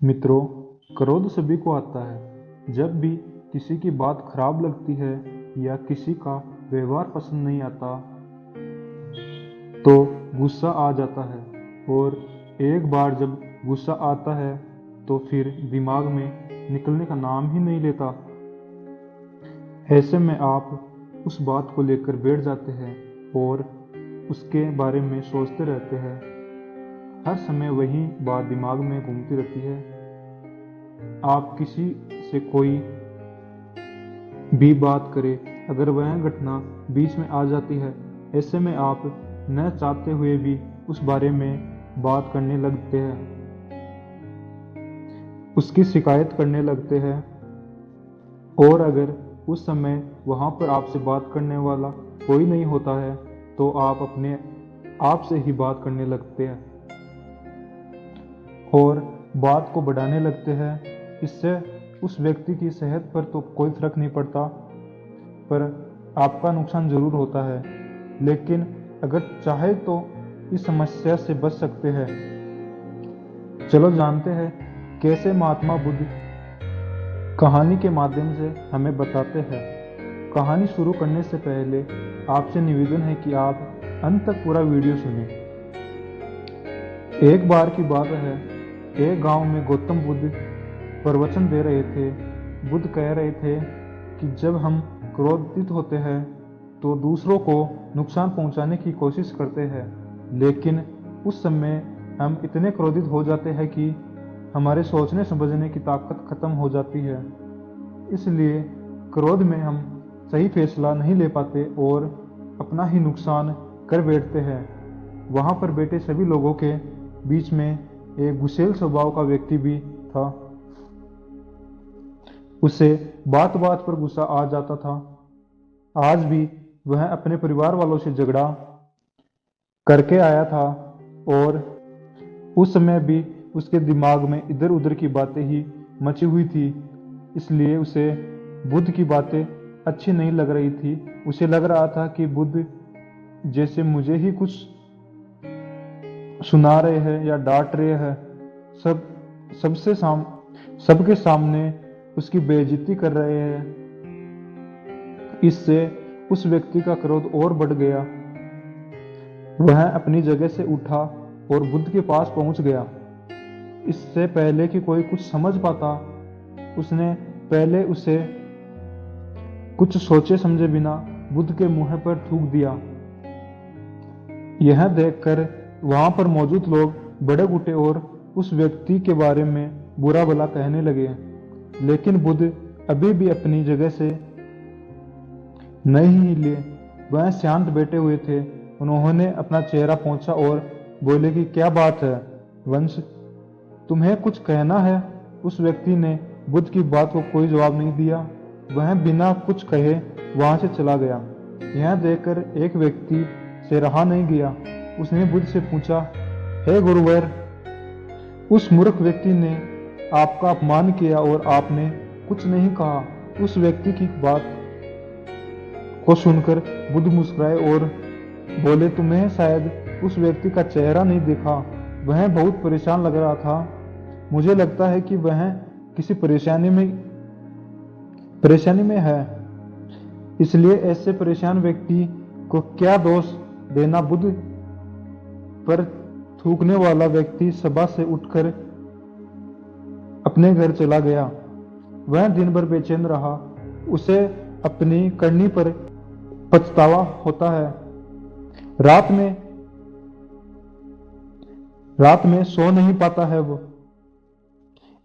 मित्रों, क्रोध सभी को आता है। जब भी किसी की बात खराब लगती है या किसी का व्यवहार पसंद नहीं आता तो गुस्सा आ जाता है। और एक बार जब गुस्सा आता है तो फिर दिमाग में निकलने का नाम ही नहीं लेता। ऐसे में आप उस बात को लेकर बैठ जाते हैं और उसके बारे में सोचते रहते हैं। हर समय वही बात दिमाग में घूमती रहती है। आप किसी से कोई भी बात करें, अगर वह घटना बीच में आ जाती है, ऐसे में आप न चाहते हुए भी उस बारे में बात करने लगते हैं, उसकी शिकायत करने लगते हैं। और अगर उस समय वहाँ पर आपसे बात करने वाला कोई नहीं होता है तो आप अपने आप से ही बात करने लगते हैं और बात को बढ़ाने लगते हैं। इससे उस व्यक्ति की सेहत पर तो कोई फर्क नहीं पड़ता, पर आपका नुकसान जरूर होता है। लेकिन अगर चाहे तो इस समस्या से बच सकते हैं। चलो जानते हैं कैसे महात्मा बुद्ध कहानी के माध्यम से हमें बताते हैं। कहानी शुरू करने से पहले आपसे निवेदन है कि आप अंत तक पूरा वीडियो सुनें। एक बार की बात है, एक गांव में गौतम बुद्ध प्रवचन दे रहे थे। बुद्ध कह रहे थे कि जब हम क्रोधित होते हैं तो दूसरों को नुकसान पहुंचाने की कोशिश करते हैं, लेकिन उस समय हम इतने क्रोधित हो जाते हैं कि हमारे सोचने समझने की ताकत खत्म हो जाती है। इसलिए क्रोध में हम सही फैसला नहीं ले पाते और अपना ही नुकसान कर बैठते हैं। वहां पर बैठे सभी लोगों के बीच में एक गुस्सैल स्वभाव का व्यक्ति भी था। उसे बात बात पर गुस्सा आ जाता था। आज भी वह अपने परिवार वालों से झगड़ा करके आया था और उस समय भी उसके दिमाग में इधर उधर की बातें ही मची हुई थी। इसलिए उसे बुद्ध की बातें अच्छी नहीं लग रही थी। उसे लग रहा था कि बुद्ध जैसे मुझे ही कुछ सुना रहे हैं या डांट रहे हैं, सबके सामने उसकी बेइज्जती कर रहे हैं। इससे उस व्यक्ति का क्रोध और बढ़ गया। वह अपनी जगह से उठा और बुद्ध के पास पहुंच गया। इससे पहले कि कोई कुछ समझ पाता, उसने पहले उसे कुछ सोचे समझे बिना बुद्ध के मुंह पर थूक दिया। यह देखकर वहां पर मौजूद लोग भड़क उठे और उस व्यक्ति के बारे में बुरा भला कहने लगे। लेकिन बुद्ध अभी भी अपनी जगह से नहीं हिले। वह शांत बैठे हुए थे। उन्होंने अपना चेहरा पोंछा और बोले कि क्या बात है वंश, तुम्हें कुछ कहना है? उस व्यक्ति ने बुद्ध की बात को कोई जवाब नहीं दिया। वह बिना कुछ कहे वहां से चला गया। यह देखकर एक व्यक्ति से रहा नहीं गया। उसने बुद्ध से पूछा, हे गुरुवर, उस मूर्ख व्यक्ति ने आपका अपमान किया और आपने कुछ नहीं कहा। उस व्यक्ति की बात को सुनकर बुद्ध मुस्कुराए और बोले, तुम्हें शायद उस व्यक्ति का चेहरा नहीं देखा। वह बहुत परेशान लग रहा था। मुझे लगता है कि वह किसी परेशानी में है। इसलिए ऐसे परेशान व्यक्ति को क्या दोष देना। बुद्ध पर थूकने वाला व्यक्ति सभा से उठकर अपने घर चला गया। वह दिन भर बेचैन रहा। उसे अपनी करनी पर पछतावा होता है। रात में सो नहीं पाता है। वो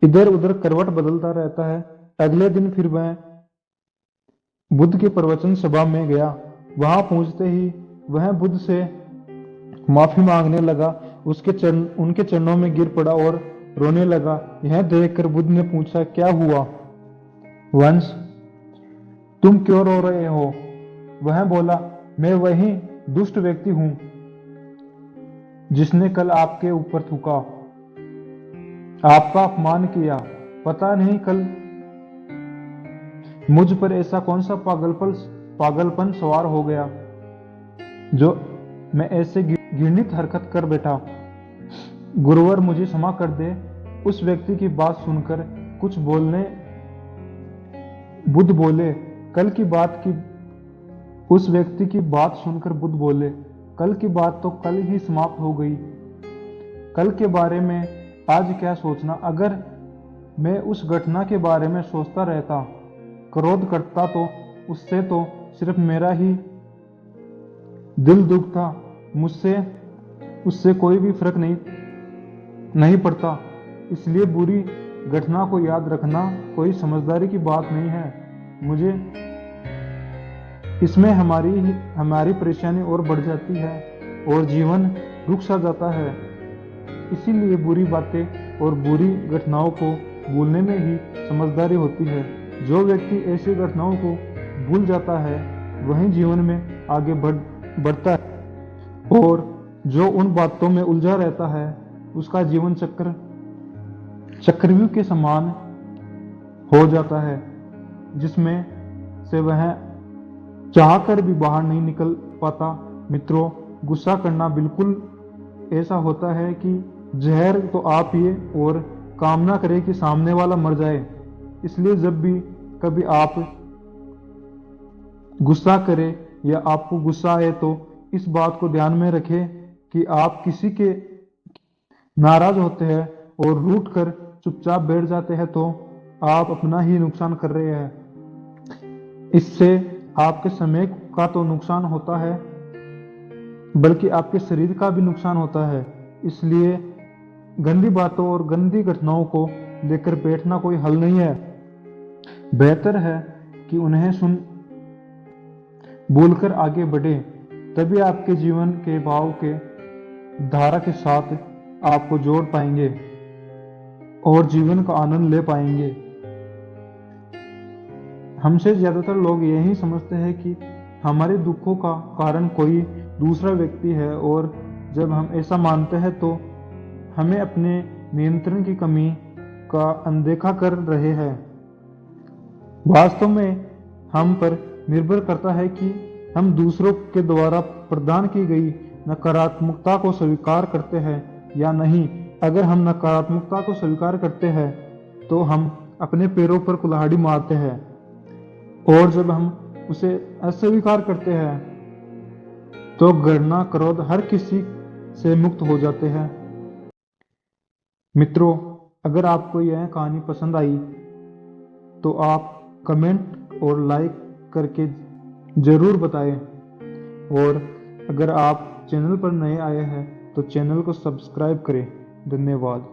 इधर उधर करवट बदलता रहता है। अगले दिन फिर वह बुद्ध के प्रवचन सभा में गया। वहां पहुंचते ही वह बुद्ध से माफी मांगने लगा। उनके चरणों में गिर पड़ा और रोने लगा। यह देखकर बुद्ध ने पूछा, क्या हुआ वंश, तुम क्यों रो रहे हो? वह बोला, मैं वही दुष्ट व्यक्ति हूं जिसने कल आपके ऊपर थूका, आपका अपमान किया। पता नहीं कल मुझ पर ऐसा कौन सा पागलपन सवार हो गया जो मैं ऐसे घृणित हरकत कर बैठा। गुरुवर, मुझे क्षमा कर दे। उस व्यक्ति की बात सुनकर कुछ बोलने बुद्ध बोले, कल की बात की उस व्यक्ति की बात सुनकर बुद्ध बोले, कल की बात तो कल ही समाप्त हो गई। कल के बारे में आज क्या सोचना। अगर मैं उस घटना के बारे में सोचता रहता, क्रोध करता, तो उससे तो सिर्फ मेरा ही दिल दुखता, मुझसे उससे कोई भी फर्क नहीं पड़ता। इसलिए बुरी घटना को याद रखना कोई समझदारी की बात नहीं है। मुझे इसमें हमारी परेशानी और बढ़ जाती है और जीवन रुक सा जाता है। इसीलिए बुरी बातें और बुरी घटनाओं को भूलने में ही समझदारी होती है। जो व्यक्ति ऐसी घटनाओं को भूल जाता है वही जीवन में आगे बढ़ता है, और जो उन बातों में उलझा रहता है उसका जीवन चक्रव्यूह के समान हो जाता है, जिसमें से वह चाहकर भी बाहर नहीं निकल पाता। मित्रों, गुस्सा करना बिल्कुल ऐसा होता है कि जहर तो आप पिए और कामना करें कि सामने वाला मर जाए। इसलिए जब भी कभी आप गुस्सा करें या आपको गुस्सा आए तो इस बात को ध्यान में रखें कि आप किसी के नाराज होते हैं और रूठ कर चुपचाप बैठ जाते हैं तो आप अपना ही नुकसान कर रहे हैं। इससे आपके समय का तो नुकसान होता है, बल्कि आपके शरीर का भी नुकसान होता है। इसलिए गंदी बातों और गंदी घटनाओं को लेकर बैठना कोई हल नहीं है। बेहतर है कि उन्हें भूलकर आगे बढ़े, तभी आपके जीवन के भाव के धारा के साथ आपको जोड़ पाएंगे और जीवन का आनंद ले पाएंगे। हमसे ज्यादातर लोग यही समझते हैं कि हमारे दुखों का कारण कोई दूसरा व्यक्ति है, और जब हम ऐसा मानते हैं तो हमें अपने नियंत्रण की कमी का अनदेखा कर रहे हैं। वास्तव में हम पर निर्भर करता है कि हम दूसरों के द्वारा प्रदान की गई नकारात्मकता को स्वीकार करते हैं या नहीं। अगर हम नकारात्मकता को स्वीकार करते हैं तो हम अपने पैरों पर कुल्हाड़ी मारते हैं, और जब हम उसे अस्वीकार करते हैं तो घृणा, क्रोध हर किसी से मुक्त हो जाते हैं। मित्रों, अगर आपको यह कहानी पसंद आई तो आप कमेंट और लाइक करके जरूर बताएं, और अगर आप चैनल पर नए आए हैं तो चैनल को सब्सक्राइब करें। धन्यवाद।